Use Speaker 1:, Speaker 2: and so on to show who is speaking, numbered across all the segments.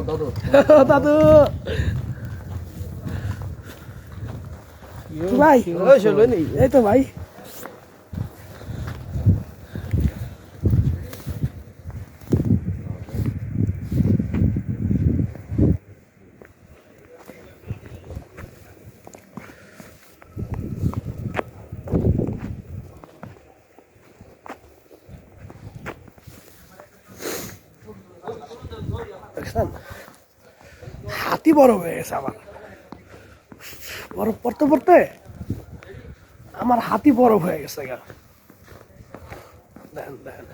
Speaker 1: দাদু ভাই এই তো ভাই হাতি বড় হয়ে গেছে আমার বরফ পড়তে পড়তে আমার হাতি বড় হয়ে গেছে গা দেন দেন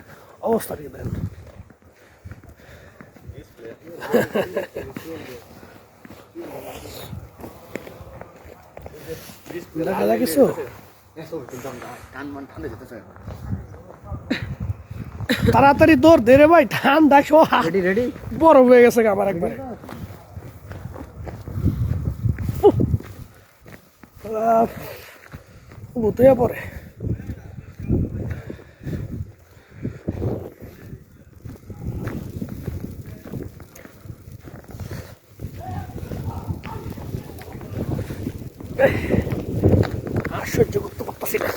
Speaker 1: অবস্থা কি দেন দেখা যায় কিছু তাড়াতাড়ি দৌড় দে রে ভাই ঠান্ডা রেডি বড় হয়ে গেছে গা আমার একবারে ভূতে পরে আর সহ্য করতে পারতাছি না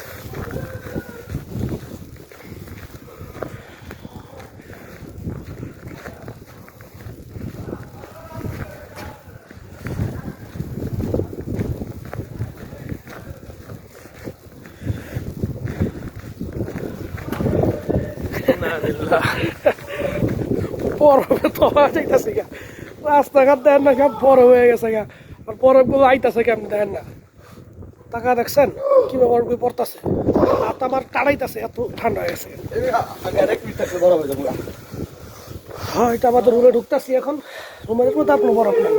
Speaker 1: বরফে তো যাইতেছে গা রাস্তাঘাট দেখেন না সব বরফ হয়ে গেছে গা আর বরফগুলো আইতাছে কেমন দেখেন না টাকা দেখছেন কি বরফ পড়তেছে আর আমার টাড়াইতেছে এত ঠান্ডা হয়ে গেছে হ্যাঁ এটা আমাদের রুমে ঢুকতেছি এখন রুমের মধ্যে আপনার বরফ নেই